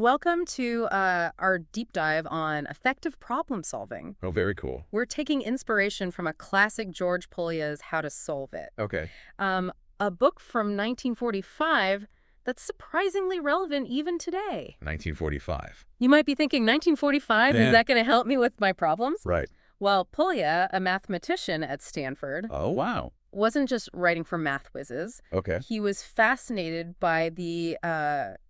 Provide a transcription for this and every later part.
Welcome to our deep dive on effective problem solving. Oh, very cool. We're taking inspiration from a classic George Pólya's How to Solve It, Okay. a book from 1945 that's surprisingly relevant even today. 1945. You might be thinking, 1945, is Yeah. that going to help me with my problems? Right. Well, Polya, a mathematician at Stanford, Oh, wow. wasn't just writing for math whizzes. Okay. He was fascinated by the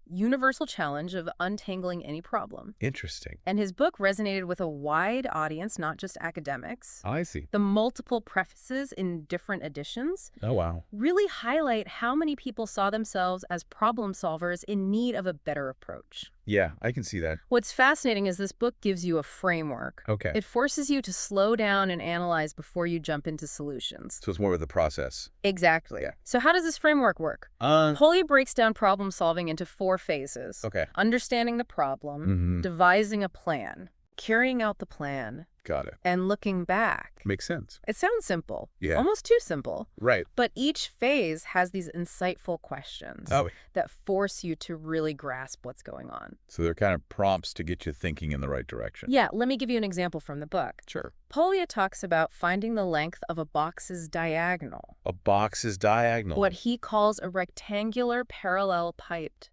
universal challenge of untangling any problem. Interesting. And his book resonated with a wide audience, not just academics. I see. The multiple prefaces in different editions Oh, wow. really highlight how many people saw themselves as problem solvers in need of a better approach. Yeah, I can see that. What's fascinating is this book gives you a framework. Okay. It forces you to slow down and analyze before you jump into solutions. So it's more of the process. Exactly. Yeah. So how does this framework work? Polya breaks down problem solving into 4 phases. Okay. Understanding the problem, devising a plan, carrying out the plan, Got it. and looking back. Makes sense. It sounds simple. Yeah. Almost too simple. Right. But each phase has these insightful questions Oh, that force you to really grasp what's going on. so they're kind of prompts to get you thinking in the right direction. Yeah, let me give you an example from the book. Sure. Polya talks about finding the length of a box's diagonal, A box is diagonal. what he calls a rectangular parallel piped,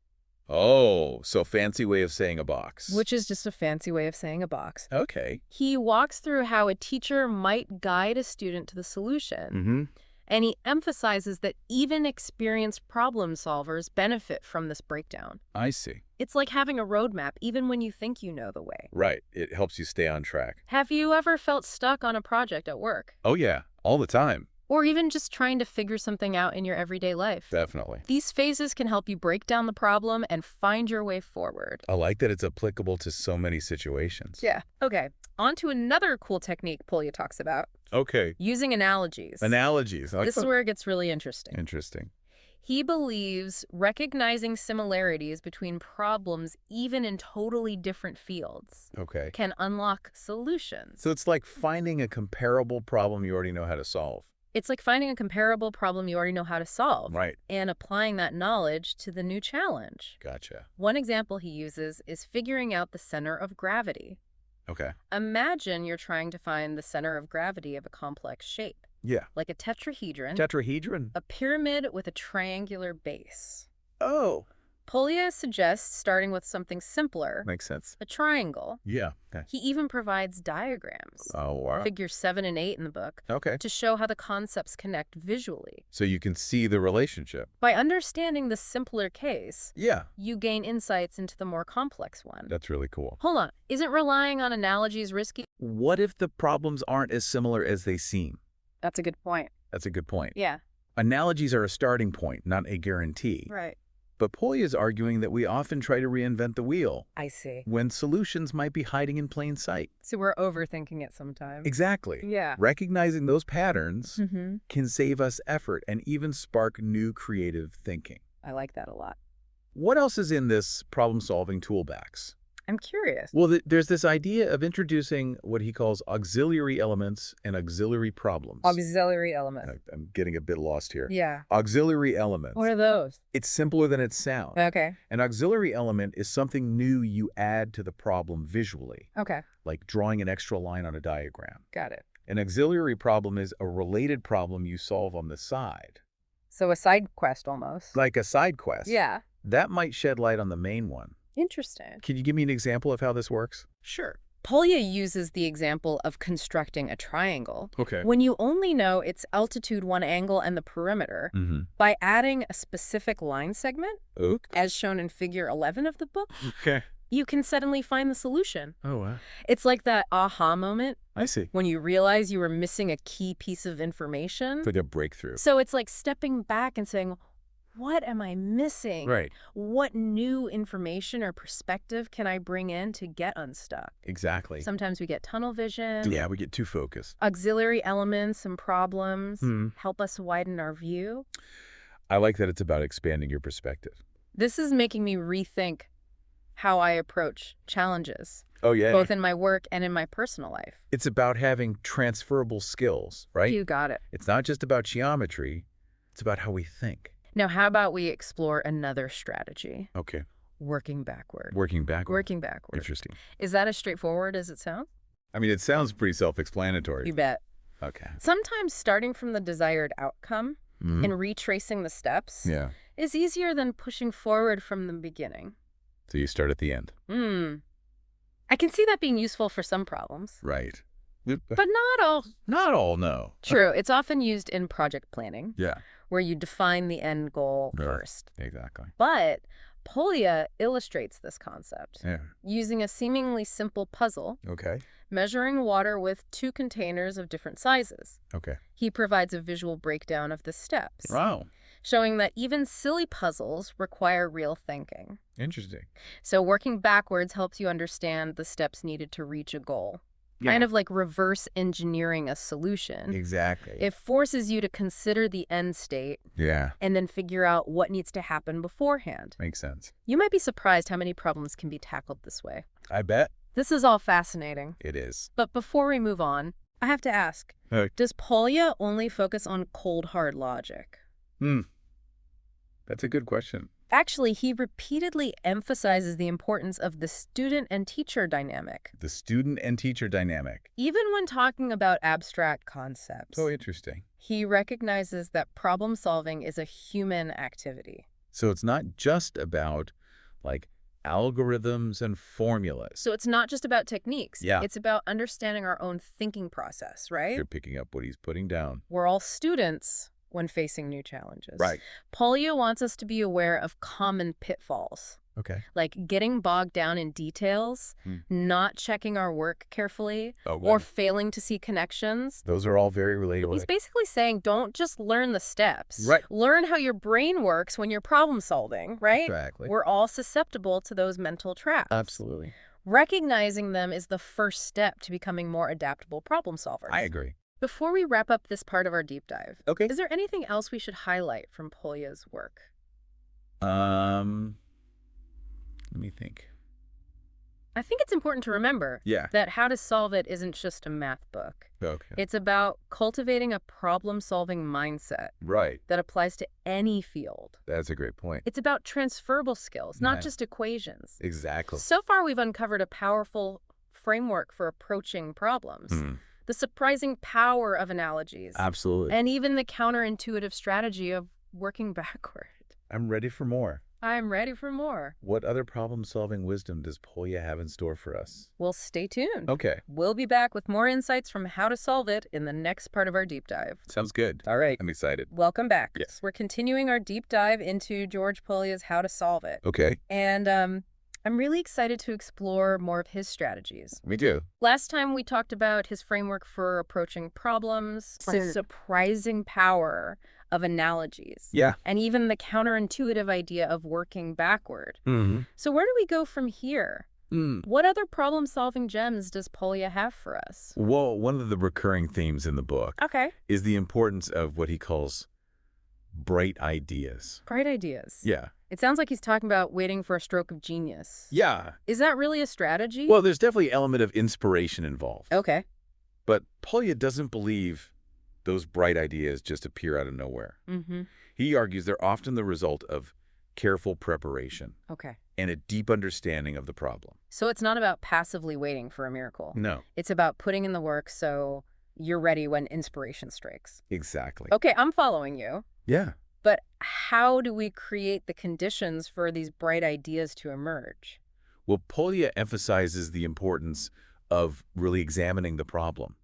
Oh, so fancy way of saying a box. which is just a fancy way of saying a box. Okay. He walks through how a teacher might guide a student to the solution, and he emphasizes that even experienced problem solvers benefit from this breakdown. I see. It's like having a roadmap even when you think you know the way. Right. It helps you stay on track. Have you ever felt stuck on a project at work? Oh, yeah. All the time. Or even just trying to figure something out in your everyday life? Definitely. These phases can help you break down the problem and find your way forward. I like that it's applicable to so many situations. Yeah. Okay. On to another cool technique Polya talks about. Okay. Using analogies. Analogies. This is where it gets really interesting. Interesting. He believes recognizing similarities between problems, even in totally different fields, Okay. can unlock solutions. So it's like finding a comparable problem you already know how to solve. It's like finding a comparable problem you already know how to solve Right. and applying that knowledge to the new challenge. Gotcha. One example he uses is figuring out the center of gravity. Okay. Imagine you're trying to find the center of gravity of a complex shape, Yeah. like a tetrahedron, Tetrahedron. a pyramid with a triangular base. Oh. Polya suggests starting with something simpler, Makes sense. a triangle. Yeah. Okay. He even provides diagrams, Oh, wow. figures 7 and 8 in the book, Okay. to show how the concepts connect visually. So you can see the relationship. By understanding the simpler case, Yeah. you gain insights into the more complex one. That's really cool. Hold on, isn't relying on analogies risky? What if the problems aren't as similar as they seem? That's a good point. That's a good point. Yeah. Analogies are a starting point, not a guarantee. Right. But Polya is arguing that we often try to reinvent the wheel I see. when solutions might be hiding in plain sight. So we're overthinking it sometimes. Exactly. Yeah. Recognizing those patterns Mm-hmm. can save us effort and even spark new creative thinking. I like that a lot. What else is in this problem-solving toolbox? I'm curious. Well, there's this idea of introducing what he calls auxiliary elements and auxiliary problems. Auxiliary elements. I'm getting a bit lost here. Yeah. Auxiliary elements. What are those? It's simpler than it sounds. Okay. An auxiliary element is something new you add to the problem visually, Okay. like drawing an extra line on a diagram. Got it. An auxiliary problem is a related problem you solve on the side, So a side quest almost. like a side quest. Yeah. That might shed light on the main one. Interesting. Can you give me an example of how this works? Sure. Polya uses the example of constructing a triangle. Okay. When you only know its altitude, one angle, and the perimeter, by adding a specific line segment, as shown in figure 11 of the book, Okay. you can suddenly find the solution. Oh, wow. It's like that aha moment I see. when you realize you were missing a key piece of information. It's like a breakthrough. So it's like stepping back and saying, what am I missing? Right. What new information or perspective can I bring in to get unstuck? Exactly. Sometimes we get tunnel vision. Yeah, we get too focused. Auxiliary elements and problems Hmm. help us widen our view. I like that it's about expanding your perspective. This is making me rethink how I approach challenges, Oh, yeah. both in my work and in my personal life. It's about having transferable skills, right? You got it. It's not just about geometry. It's about how we think. Now, how about we explore another strategy? Okay. Working backward. Working backward. Working backward. Interesting. Is that as straightforward as it sounds? I mean, it sounds pretty self-explanatory. You bet. Okay. Sometimes starting from the desired outcome and retracing the steps is easier than pushing forward from the beginning. So you start at the end. I can see that being useful for some problems. Right. But not all. Not all, no. True. It's often used in project planning. Yeah. Where you define the end goal Right. first. Exactly. But Polya illustrates this concept Yeah. using a seemingly simple puzzle, Okay. measuring water with 2 containers of different sizes. Okay. He provides a visual breakdown of the steps, Wow. showing that even silly puzzles require real thinking. Interesting. So working backwards helps you understand the steps needed to reach a goal. Kind of like reverse engineering a solution. Exactly. It forces you to consider the end state and then figure out what needs to happen beforehand. Makes sense. You might be surprised how many problems can be tackled this way. I bet. This is all fascinating. It is. But before we move on, I have to ask, does Polya only focus on cold, hard logic? That's a good question. Actually, he repeatedly emphasizes the importance of the student and teacher dynamic. The student and teacher dynamic. Even when talking about abstract concepts. So interesting. He recognizes that problem solving is a human activity. So it's not just about, like, algorithms and formulas. So it's not just about techniques. Yeah. It's about understanding our own thinking process, right? You're picking up what he's putting down. We're all students when facing new challenges. Right. Polya wants us to be aware of common pitfalls, Okay. like getting bogged down in details, not checking our work carefully, Oh, or failing to see connections. those are all very relatable. He's basically saying don't just learn the steps. Right. Learn how your brain works when you're problem solving, right? Exactly. We're all susceptible to those mental traps. Absolutely. Recognizing them is the first step to becoming more adaptable problem solvers. I agree. Before we wrap up this part of our deep dive, Okay. is there anything else we should highlight from Polya's work? Let me think. I think it's important to remember that How to Solve It isn't just a math book. Okay. It's about cultivating a problem-solving mindset Right. that applies to any field. That's a great point. It's about transferable skills, not Yeah. just equations. Exactly. So far, we've uncovered a powerful framework for approaching problems. The surprising power of analogies. Absolutely. And even the counterintuitive strategy of working backward. I'm ready for more. I'm ready for more. What other problem-solving wisdom does Polya have in store for us? Well, stay tuned. Okay. We'll be back with more insights from How to Solve It in the next part of our deep dive. Sounds good. All right. I'm excited. Welcome back. Yes. We're continuing our deep dive into George Pólya's How to Solve It. Okay. And I'm really excited to explore more of his strategies. Me too. Last time we talked about his framework for approaching problems, the surprising power of analogies, and even the counterintuitive idea of working backward. So where do we go from here? What other problem-solving gems does Polya have for us? Well, one of the recurring themes in the book is the importance of what he calls bright ideas. Bright ideas. Yeah. It sounds like he's talking about waiting for a stroke of genius. Yeah. Is that really a strategy? Well, there's definitely an element of inspiration involved. Okay. But Polya doesn't believe those bright ideas just appear out of nowhere. He argues they're often the result of careful preparation and a deep understanding of the problem. So it's not about passively waiting for a miracle. No. It's about putting in the work so you're ready when inspiration strikes. Exactly. Okay, I'm following you. Yeah. But how do we create the conditions for these bright ideas to emerge? Well, Polya emphasizes the importance of really examining the problem,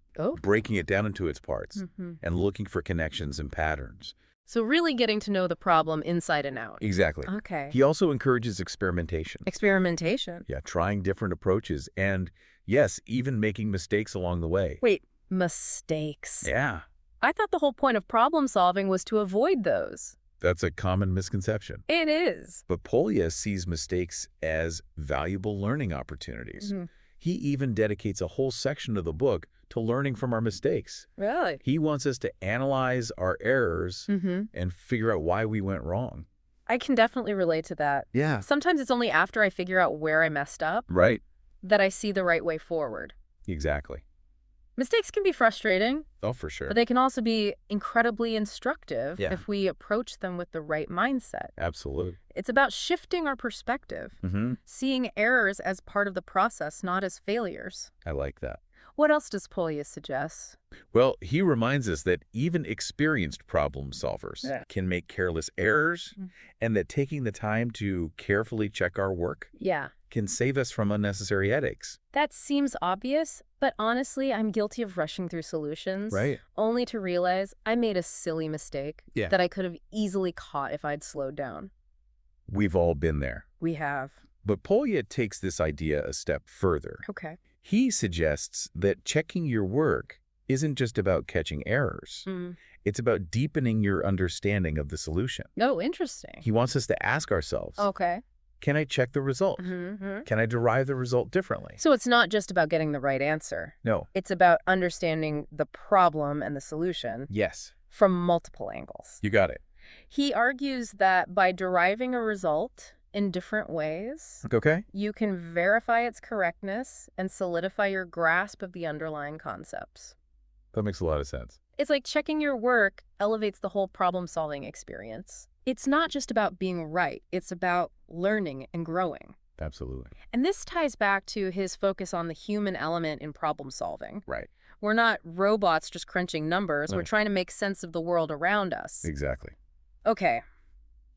breaking it down into its parts, and looking for connections and patterns. So really getting to know the problem inside and out. Exactly. Okay. He also encourages experimentation. Experimentation? Yeah, trying different approaches and, yes, even making mistakes along the way. Wait, mistakes? Yeah. I thought the whole point of problem solving was to avoid those. That's a common misconception. It is. But Polya sees mistakes as valuable learning opportunities. He even dedicates a whole section of the book to learning from our mistakes. Really? He wants us to analyze our errors and figure out why we went wrong. I can definitely relate to that. Yeah. Sometimes it's only after I figure out where I messed up Right. that I see the right way forward. Exactly. Mistakes can be frustrating. Oh, for sure. But they can also be incredibly instructive if we approach them with the right mindset. Absolutely. It's about shifting our perspective, seeing errors as part of the process, not as failures. I like that. What else does Polya suggest? Well, he reminds us that even experienced problem solvers can make careless errors, and that taking the time to carefully check our work can save us from unnecessary headaches. That seems obvious, but honestly, I'm guilty of rushing through solutions, only to realize I made a silly mistake that I could have easily caught if I'd slowed down. We've all been there. We have. But Polya takes this idea a step further. Okay. He suggests that checking your work isn't just about catching errors. It's about deepening your understanding of the solution. Oh, interesting. He wants us to ask ourselves, can I check the result? Can I derive the result differently? So it's not just about getting the right answer. No. It's about understanding the problem and the solution. Yes. From multiple angles. You got it. He argues that by deriving a result in different ways, you can verify its correctness and solidify your grasp of the underlying concepts. That makes a lot of sense. It's like checking your work elevates the whole problem-solving experience. It's not just about being right. It's about learning and growing. Absolutely. And this ties back to his focus on the human element in problem-solving. Right. We're not robots just crunching numbers. We're trying to make sense of the world around us. Exactly. Okay.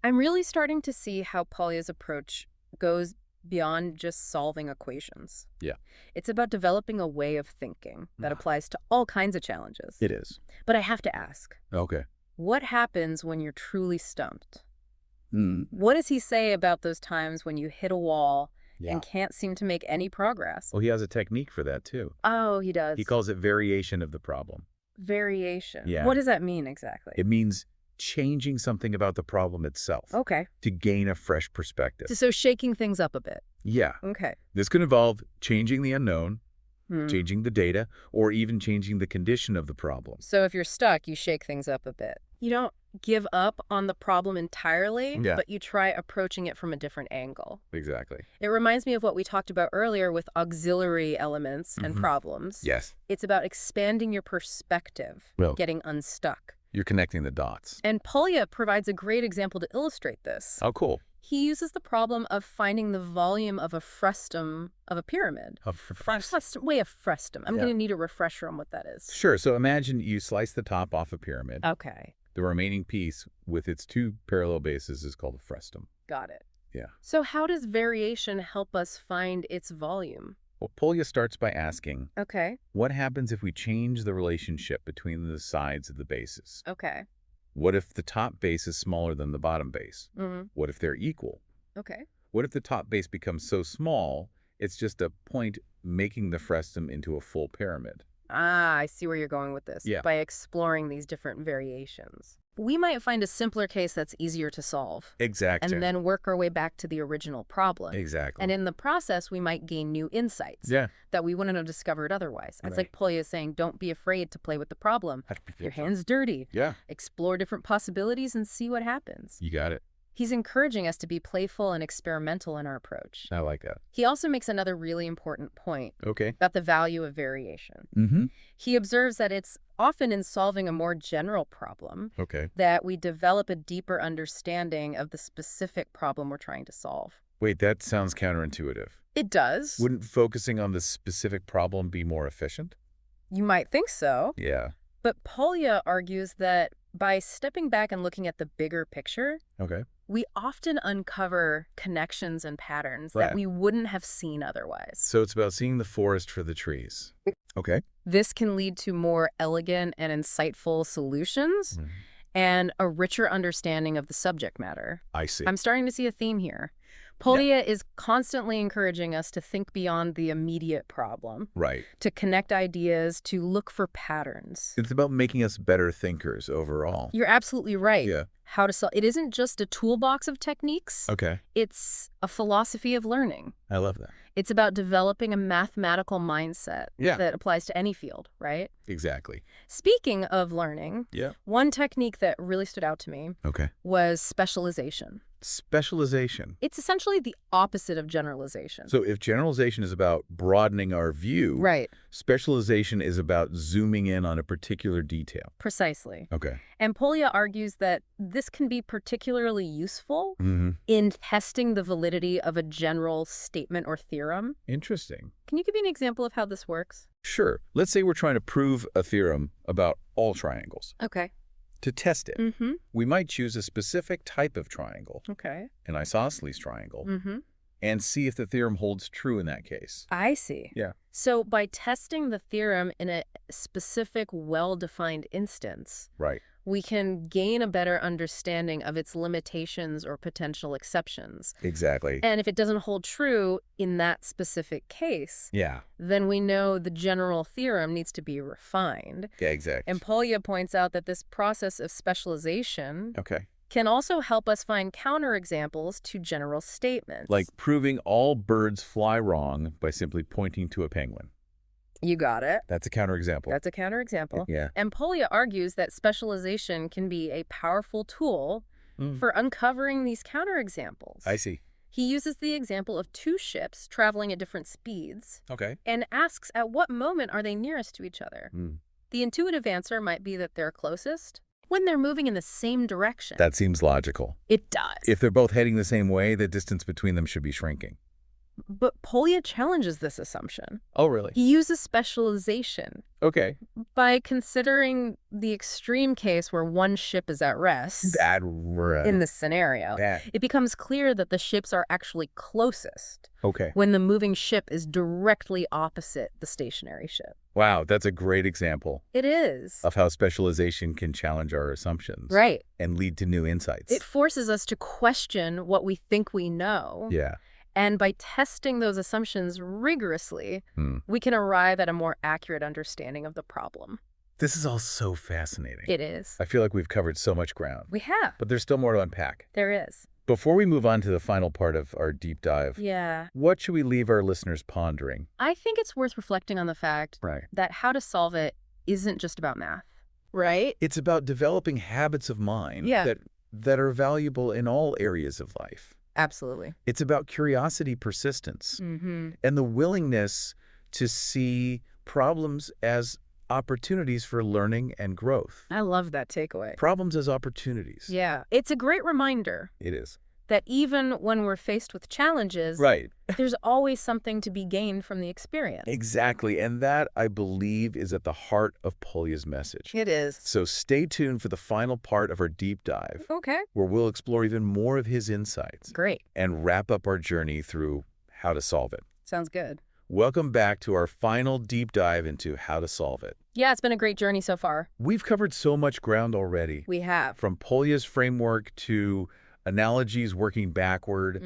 I'm really starting to see how Polya's approach goes beyond just solving equations. Yeah. It's about developing a way of thinking that applies to all kinds of challenges. It is. But I have to ask. Okay. What happens when you're truly stumped? What does he say about those times when you hit a wall and can't seem to make any progress? Well, he has a technique for that, too. Oh, he does. He calls it variation of the problem. Variation. Yeah. What does that mean exactly? It means changing something about the problem itself. Okay. To gain a fresh perspective. So shaking things up a bit. Yeah. Okay. This could involve changing the unknown, changing the data, or even changing the condition of the problem. So if you're stuck, you shake things up a bit. You don't give up on the problem entirely, but you try approaching it from a different angle. Exactly. It reminds me of what we talked about earlier with auxiliary elements and problems. Yes. It's about expanding your perspective, getting unstuck. You're connecting the dots. And Polya provides a great example to illustrate this. Oh, cool. He uses the problem of finding the volume of a frustum of a pyramid. Way of frustum. I'm going to need a refresher on what that is. Sure. So imagine you slice the top off a pyramid. Okay. The remaining piece with its two parallel bases is called a frustum. Got it. Yeah. So how does variation help us find its volume? Well, Polya starts by asking, okay, what happens if we change the relationship between the sides of the bases? Okay. What if the top base is smaller than the bottom base? What if they're equal? Okay. What if the top base becomes so small, it's just a point making the frustum into a full pyramid? Ah, I see where you're going with this. Yeah. By exploring these different variations. We might find a simpler case that's easier to solve. Exactly. And then work our way back to the original problem. Exactly. And in the process, we might gain new insights that we wouldn't have discovered otherwise. It's like Polya is saying, don't be afraid to play with the problem. Your hand's dirty. Yeah. Explore different possibilities and see what happens. You got it. He's encouraging us to be playful and experimental in our approach. I like that. He also makes another really important point about the value of variation. He observes that it's often in solving a more general problem that we develop a deeper understanding of the specific problem we're trying to solve. Wait, that sounds counterintuitive. It does. Wouldn't focusing on the specific problem be more efficient? You might think so. Yeah. But Polya argues that by stepping back and looking at the bigger picture, we often uncover connections and patterns that we wouldn't have seen otherwise. So it's about seeing the forest for the trees. Okay. This can lead to more elegant and insightful solutions and a richer understanding of the subject matter. I see. I'm starting to see a theme here. Polya is constantly encouraging us to think beyond the immediate problem. Right. To connect ideas, to look for patterns. It's about making us better thinkers overall. You're absolutely right. Yeah. How to solve. It isn't just a toolbox of techniques. Okay. It's a philosophy of learning. I love that. It's about developing a mathematical mindset that applies to any field, right? Exactly. Speaking of learning, one technique that really stood out to me was specialization. Specialization. It's essentially the opposite of generalization. So if generalization is about broadening our view, Right. Specialization is about zooming in on a particular detail. Precisely. Okay. And Polya argues that this can be particularly useful in testing the validity of a general statement or theorem. Interesting. Can you give me an example of how this works? Sure. Let's say we're trying to prove a theorem about all triangles. Okay. To test it, we might choose a specific type of triangle, Okay. an isosceles triangle, and see if the theorem holds true in that case. I see. Yeah. So by testing the theorem in a specific, well-defined instance, Right. we can gain a better understanding of its limitations or potential exceptions. Exactly. And if it doesn't hold true in that specific case, Yeah. then we know the general theorem needs to be refined. Yeah, exactly. And Polya points out that this process of specialization Okay. can also help us find counterexamples to general statements. Like proving all birds fly wrong by simply pointing to a penguin. You got it. That's a counterexample. That's a counterexample. Yeah. And Polya argues that specialization can be a powerful tool for uncovering these counterexamples. I see. He uses the example of two ships traveling at different speeds Okay. and asks at what moment are they nearest to each other. The intuitive answer might be that they're closest when they're moving in the same direction. That seems logical. It does. If they're both heading the same way, the distance between them should be shrinking. But Polya challenges this assumption. Oh, really? He uses specialization Okay. by considering the extreme case where one ship is at rest. In this scenario, it becomes clear that the ships are actually closest when the moving ship is directly opposite the stationary ship. Wow, that's a great example. It is. Of how specialization can challenge our assumptions. Right. And lead to new insights. It forces us to question what we think we know. Yeah. And by testing those assumptions rigorously, we can arrive at a more accurate understanding of the problem. This is all so fascinating. It is. I feel like we've covered so much ground. We have. But there's still more to unpack. There is. Before we move on to the final part of our deep dive, what should we leave our listeners pondering? I think it's worth reflecting on the fact that how to solve it isn't just about math. Right? It's about developing habits of mind that are valuable in all areas of life. Absolutely. It's about curiosity, persistence, and the willingness to see problems as opportunities for learning and growth. I love that takeaway. Problems as opportunities. Yeah. It's a great reminder. It is. That even when we're faced with challenges, there's always something to be gained from the experience. Exactly. And that, I believe, is at the heart of Polya's message. It is. So stay tuned for the final part of our deep dive. Okay. Where we'll explore even more of his insights. Great. And wrap up our journey through how to solve it. Sounds good. Welcome back to our final deep dive into how to solve it. Yeah, it's been a great journey so far. We've covered so much ground already. We have. From Polya's framework to analogies working backward,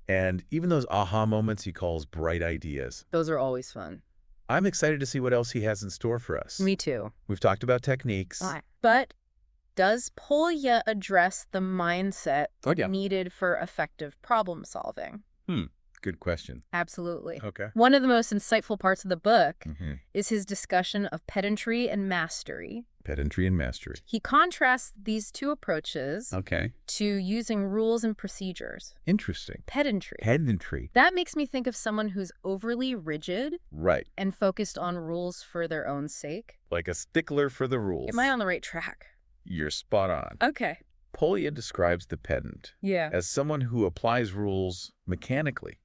and even those aha moments he calls bright ideas. Those are always fun. I'm excited to see what else he has in store for us. Me too. We've talked about techniques. But does Polya address the mindset needed for effective problem solving? Good question. Absolutely. Okay. One of the most insightful parts of the book is his discussion of pedantry and mastery. Pedantry and mastery. He contrasts these two approaches to using rules and procedures. Interesting. Pedantry. Pedantry. That makes me think of someone who's overly rigid and focused on rules for their own sake. Like a stickler for the rules. Am I on the right track? You're spot on. Okay. Polya describes the pedant as someone who applies rules mechanically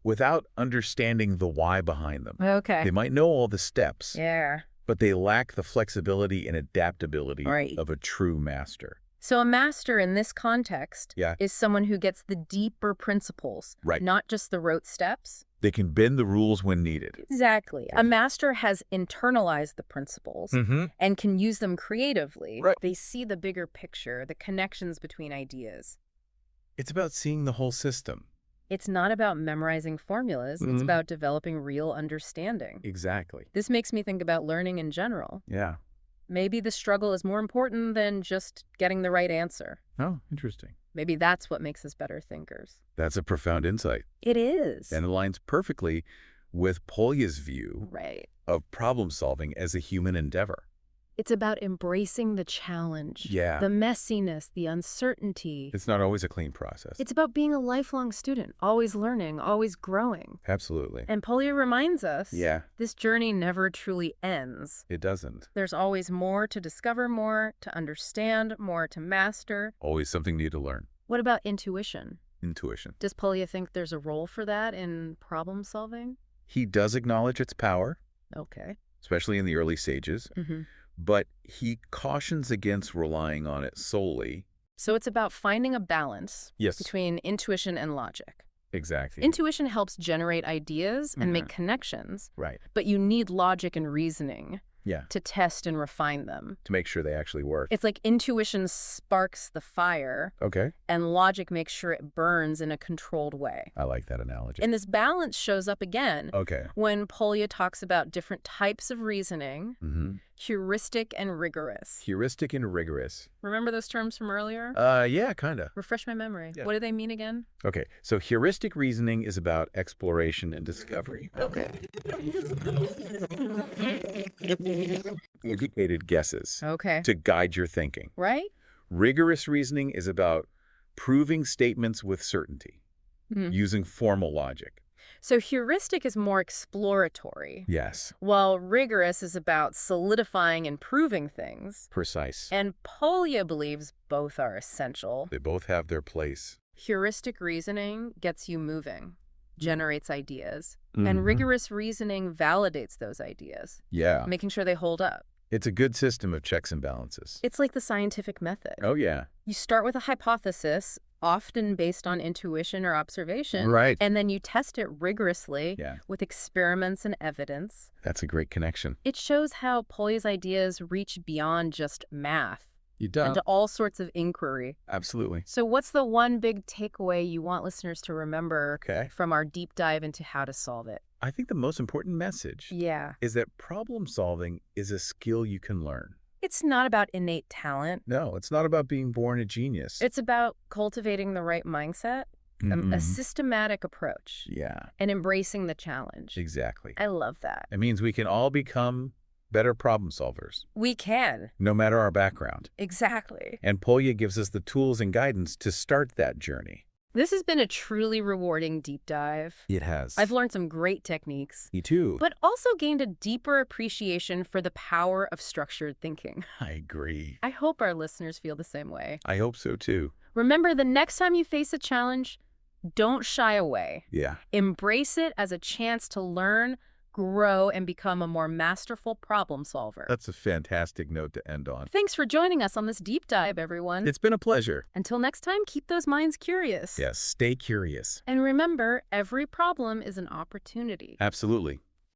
without understanding the why behind them. Okay. They might know all the steps, Yeah. but they lack the flexibility and adaptability of a true master. So a master in this context is someone who gets the deeper principles, not just the rote steps. They can bend the rules when needed. Exactly. A master has internalized the principles and can use them creatively. They see the bigger picture, the connections between ideas. It's about seeing the whole system. It's not about memorizing formulas. It's about developing real understanding. Exactly. This makes me think about learning in general. Yeah. Maybe the struggle is more important than just getting the right answer. Oh, interesting. Maybe that's what makes us better thinkers. That's a profound insight. It is. And aligns perfectly with Polya's view of problem solving as a human endeavor. It's about embracing the challenge. Yeah. The messiness, the uncertainty. It's not always a clean process. It's about being a lifelong student, always learning, always growing. Absolutely. And Polya reminds us, yeah, this journey never truly ends. It doesn't. There's always more to discover, more to understand, more to master. Always something new to learn. What about intuition? Intuition. Does Polya think there's a role for that in problem solving? He does acknowledge its power. Okay. Especially in the early stages. But he cautions against relying on it solely. So it's about finding a balance Yes. between intuition and logic. Exactly. Intuition helps generate ideas and make connections. Right. But you need logic and reasoning Yeah. to test and refine them. To make sure they actually work. It's like intuition sparks the fire, Okay. and logic makes sure it burns in a controlled way. I like that analogy. And this balance shows up again Okay. when Polya talks about different types of reasoning, heuristic and rigorous. Heuristic and rigorous. Remember those terms from earlier? Yeah, kind of. Refresh my memory. Yeah. What do they mean again? Okay, so heuristic reasoning is about exploration and discovery. Okay. Educated guesses. Okay. To guide your thinking. Right? Rigorous reasoning is about proving statements with certainty, using formal logic. So heuristic is more exploratory. Yes. While rigorous is about solidifying and proving things. Precise. And Polya believes both are essential. They both have their place. Heuristic reasoning gets you moving, generates ideas, and rigorous reasoning validates those ideas. Yeah. Making sure they hold up. It's a good system of checks and balances. It's like the scientific method. Oh, yeah. You start with a hypothesis, often based on intuition or observation. Right. And then you test it rigorously with experiments and evidence. That's a great connection. It shows how Polya's ideas reach beyond just math. You don't. And to all sorts of inquiry. Absolutely. So what's the one big takeaway you want listeners to remember from our deep dive into how to solve it? I think the most important message is that problem solving is a skill you can learn. It's not about innate talent. No, it's not about being born a genius. It's about cultivating the right mindset, a systematic approach. Yeah. And embracing the challenge. Exactly. I love that. It means we can all become better problem solvers. We can. No matter our background. Exactly. And Polya gives us the tools and guidance to start that journey. This has been a truly rewarding deep dive. It has. I've learned some great techniques. Me too. But also gained a deeper appreciation for the power of structured thinking. I agree. I hope our listeners feel the same way. I hope so too. Remember, the next time you face a challenge, don't shy away. Yeah. Embrace it as a chance to learn, grow, and become a more masterful problem solver. That's a fantastic note to end on. Thanks for joining us on this deep dive, everyone. It's been a pleasure. Until next time, keep those minds curious. Yes, stay curious. And remember, every problem is an opportunity. Absolutely.